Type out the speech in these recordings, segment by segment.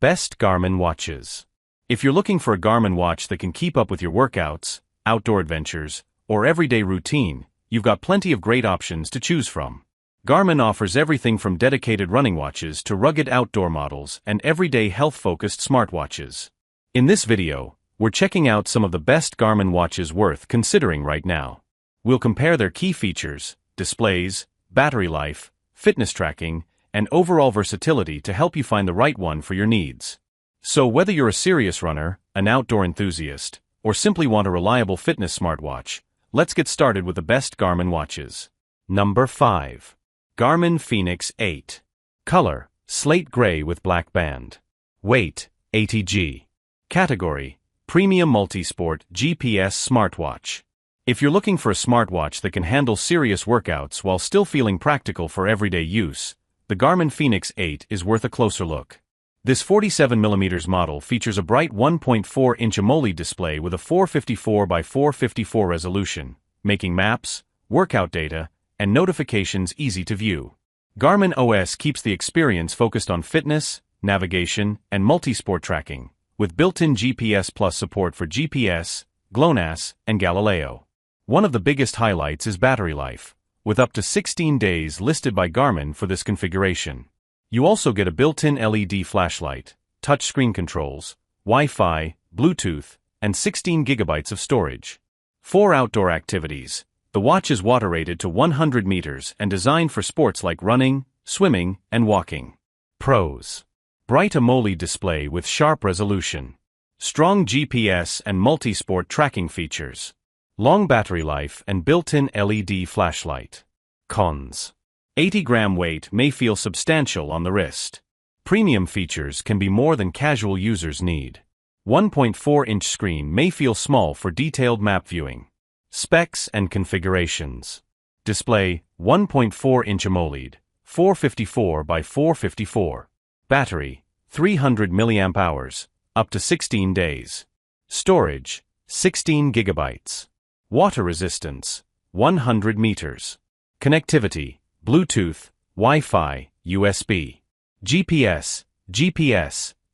Best Garmin watches. If you're looking for a Garmin watch that can keep up with your workouts, outdoor adventures, or everyday routine, you've got plenty of great options to choose from. Garmin offers everything from dedicated running watches to rugged outdoor models and everyday health-focused smartwatches. In this video, we're checking out some of the best Garmin watches worth considering right now. We'll compare their key features, displays, battery life, fitness tracking, and overall versatility to help you find the right one for your needs. So whether you're a serious runner, an outdoor enthusiast, or simply want a reliable fitness smartwatch, let's get started with the best Garmin watches. Number 5. Garmin Fēnix 8. Color: slate gray with black band. Weight: 80 g. Category: Premium Multisport GPS Smartwatch. If you're looking for a smartwatch that can handle serious workouts while still feeling practical for everyday use, the Garmin Fēnix 8 is worth a closer look. This 47mm model features a bright 1.4-inch AMOLED display with a 454 by 454 resolution, making maps, workout data, and notifications easy to view. Garmin OS keeps the experience focused on fitness, navigation, and multisport tracking, with built-in GPS Plus support for GPS, GLONASS, and Galileo. One of the biggest highlights is battery life, with up to 16 days listed by Garmin for this configuration. You also get a built-in LED flashlight, touchscreen controls, Wi-Fi, Bluetooth, and 16 GB of storage. For outdoor activities, the watch is water-rated to 100 meters and designed for sports like running, swimming, and walking. Pros: bright AMOLED display with sharp resolution, strong GPS and multi-sport tracking features, long battery life and built-in LED flashlight. Cons: 80-gram weight may feel substantial on the wrist. Premium features can be more than casual users need. 1.4-inch screen may feel small for detailed map viewing. Specs and configurations. Display: 1.4-inch AMOLED, 454 by 454. Battery: 300 mAh, up to 16 days. Storage: 16 GB. Water resistance: 100 meters. Connectivity: Bluetooth, Wi-Fi, USB. GPS,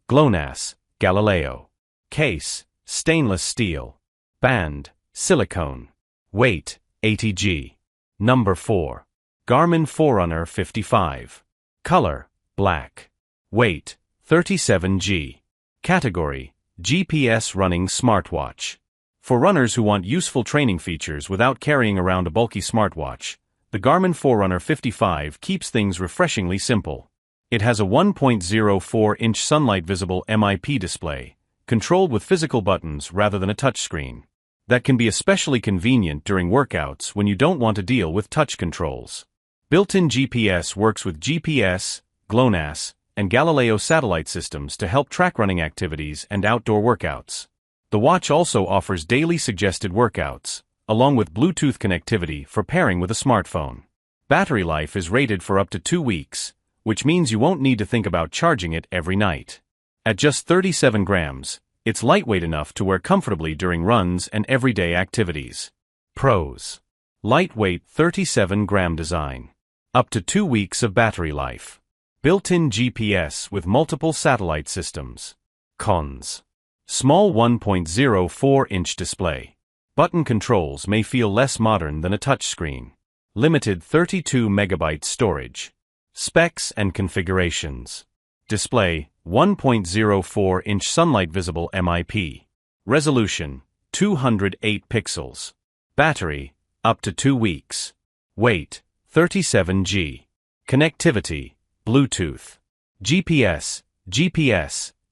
GLONASS, Galileo. Case: stainless steel. Band: silicone. Weight: 80 g. Number 4. Garmin Forerunner 55. Color: black. Weight: 37 g. Category: GPS running smartwatch. For runners who want useful training features without carrying around a bulky smartwatch, the Garmin Forerunner 55 keeps things refreshingly simple. It has a 1.04-inch sunlight-visible MIP display, controlled with physical buttons rather than a touchscreen. That can be especially convenient during workouts when you don't want to deal with touch controls. Built-in GPS works with GPS, GLONASS, and Galileo satellite systems to help track running activities and outdoor workouts. The watch also offers daily suggested workouts, along with Bluetooth connectivity for pairing with a smartphone. Battery life is rated for up to 2 weeks, which means you won't need to think about charging it every night. At just 37 grams, it's lightweight enough to wear comfortably during runs and everyday activities. Pros: lightweight 37-gram design. Up to 2 weeks of battery life. Built-in GPS with multiple satellite systems. Cons: small 1.04-inch display. Button controls may feel less modern than a touchscreen. Limited 32 MB storage. Specs and configurations. Display: 1.04-inch sunlight visible MIP. Resolution: 208 pixels. Battery: up to 2 weeks. Weight: 37 g. Connectivity: Bluetooth. GPS,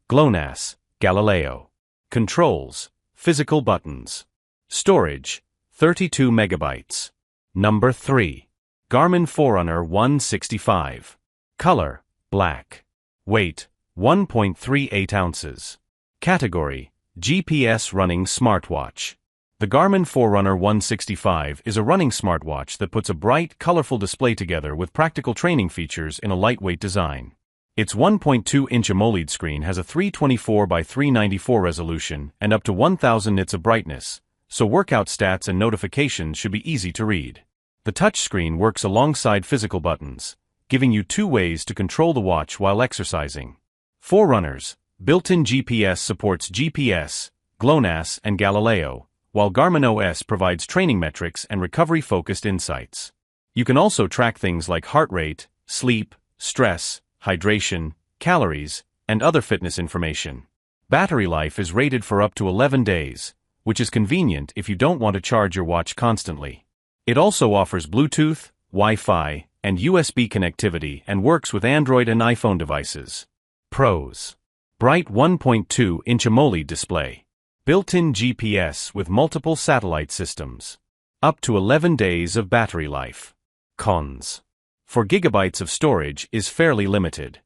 GLONASS, Galileo. Controls: physical buttons. Storage: 32 MB. Number 3. Garmin Forerunner 165. Color: black. Weight: 1.38 ounces. Category: GPS running smartwatch. The Garmin Forerunner 165 is a running smartwatch that puts a bright, colorful display together with practical training features in a lightweight design. Its 1.2-inch AMOLED screen has a 324 by 394 resolution and up to 1000 nits of brightness, so workout stats and notifications should be easy to read. The touchscreen works alongside physical buttons, giving you 2 ways to control the watch while exercising. For runners, Built-in GPS supports GPS, GLONASS, and Galileo, while Garmin OS provides training metrics and recovery-focused insights. You can also track things like heart rate, sleep, stress, hydration, calories, and other fitness information. Battery life is rated for up to 11 days, which is convenient if you don't want to charge your watch constantly. It also offers Bluetooth, Wi-Fi, and USB connectivity and works with Android and iPhone devices. Pros: bright 1.2-inch AMOLED display. Built-in GPS with multiple satellite systems. Up to 11 days of battery life. Cons: 4 GB of storage is fairly limited.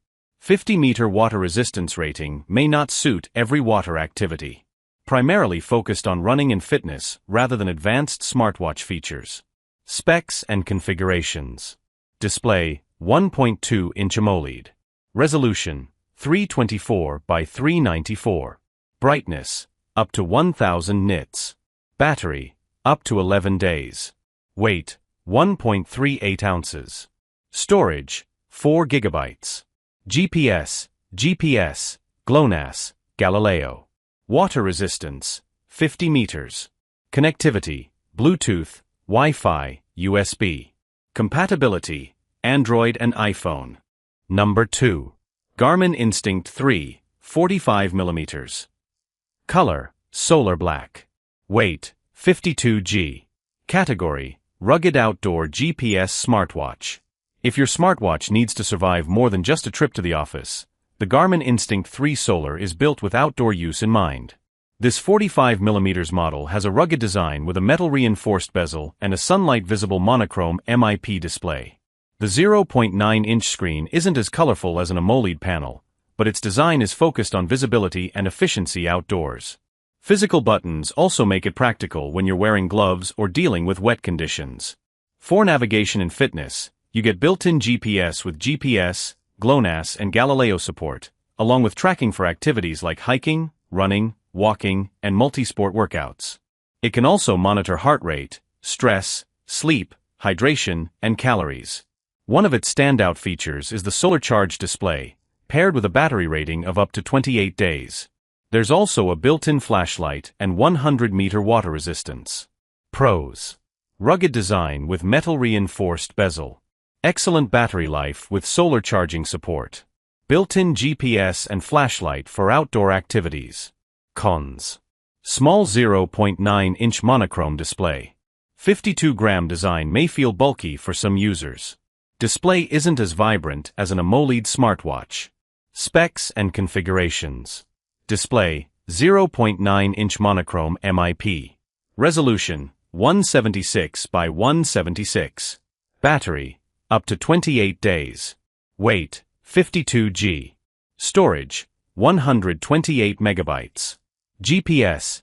50-meter water resistance rating may not suit every water activity. Primarily focused on running and fitness rather than advanced smartwatch features. Specs and configurations. Display: 1.2-inch AMOLED. Resolution: 324 by 394. Brightness: up to 1000 nits. Battery: up to 11 days. Weight: 1.38 ounces. Storage: 4 GB. GPS, GLONASS, Galileo. Water resistance: 50 meters. Connectivity: Bluetooth, Wi-Fi, USB. Compatibility: Android and iPhone. Number 2. Garmin Instinct 3, 45mm. Color: solar black. Weight: 52 g. Category: rugged outdoor GPS smartwatch. If your smartwatch needs to survive more than just a trip to the office, the Garmin Instinct 3 Solar is built with outdoor use in mind. This 45mm model has a rugged design with a metal-reinforced bezel and a sunlight-visible monochrome MIP display. The 0.9-inch screen isn't as colorful as an AMOLED panel, but its design is focused on visibility and efficiency outdoors. Physical buttons also make it practical when you're wearing gloves or dealing with wet conditions. For navigation and fitness, you get built-in GPS with GPS, GLONASS, and Galileo support, along with tracking for activities like hiking, running, walking, and multi-sport workouts. It can also monitor heart rate, stress, sleep, hydration, and calories. One of its standout features is the solar charge display, paired with a battery rating of up to 28 days. There's also a built-in flashlight and 100-meter water resistance. Pros: rugged design with metal-reinforced bezel. Excellent battery life with solar charging support. Built-in GPS and flashlight for outdoor activities. Cons: small 0.9-inch monochrome display. 52-gram design may feel bulky for some users. Display isn't as vibrant as an AMOLED smartwatch. Specs and configurations. Display: 0.9-inch monochrome MIP. Resolution: 176 by 176. Battery: up to 28 days. Weight: 52 g. Storage: 128 megabytes. GPS,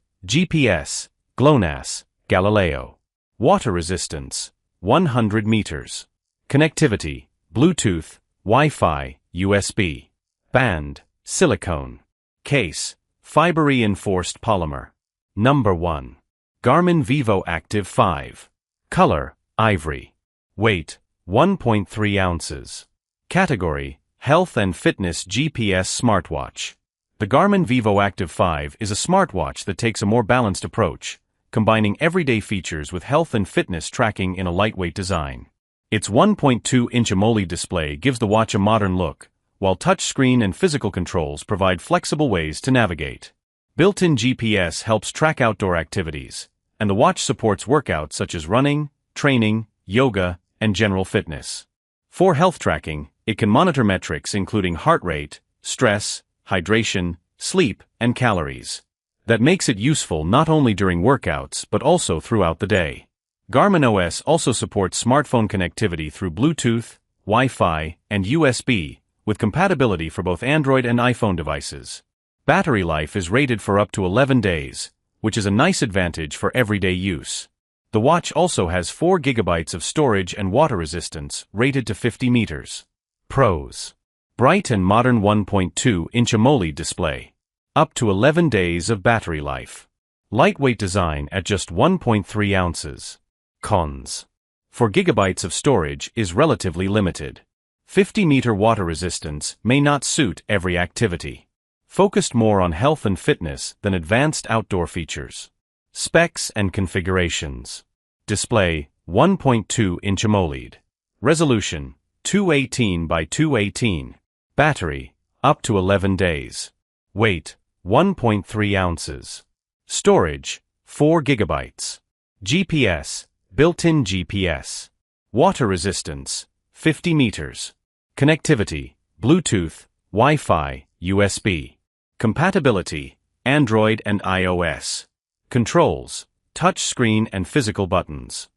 GLONASS, Galileo. Water resistance: 100 meters. Connectivity: Bluetooth, Wi-Fi, USB. Band: silicone. Case: fiber-reinforced polymer. Number 1. Garmin Vivoactive 5. Color: ivory. Weight: 1.3 ounces. Category: health and fitness GPS smartwatch. The Garmin Vivoactive 5 is a smartwatch that takes a more balanced approach, combining everyday features with health and fitness tracking in a lightweight design. Its 1.2-inch AMOLED display gives the watch a modern look, while touchscreen and physical controls provide flexible ways to navigate. Built-in GPS helps track outdoor activities, and the watch supports workouts such as running, training, yoga, and general fitness. For health tracking, it can monitor metrics including heart rate, stress, hydration, sleep, and calories. That makes it useful not only during workouts but also throughout the day. Garmin OS also supports smartphone connectivity through Bluetooth, Wi-Fi, and USB, with compatibility for both Android and iPhone devices. Battery life is rated for up to 11 days, which is a nice advantage for everyday use. The watch also has 4 GB of storage and water resistance, rated to 50 meters. Pros: bright and modern 1.2-inch AMOLED display. Up to 11 days of battery life. Lightweight design at just 1.3 ounces. Cons: 4 GB of storage is relatively limited. 50-meter water resistance may not suit every activity. focused more on health and fitness than advanced outdoor features. Specs and configurations. Display, 1.2-inch AMOLED. Resolution, 218 by 218. Battery, up to 11 days. Weight, 1.3 ounces. Storage, 4 GB. GPS, built-in GPS. Water resistance, 50 meters. Connectivity, Bluetooth, Wi-Fi, USB. Compatibility, Android and iOS. Controls, touch screen and physical buttons.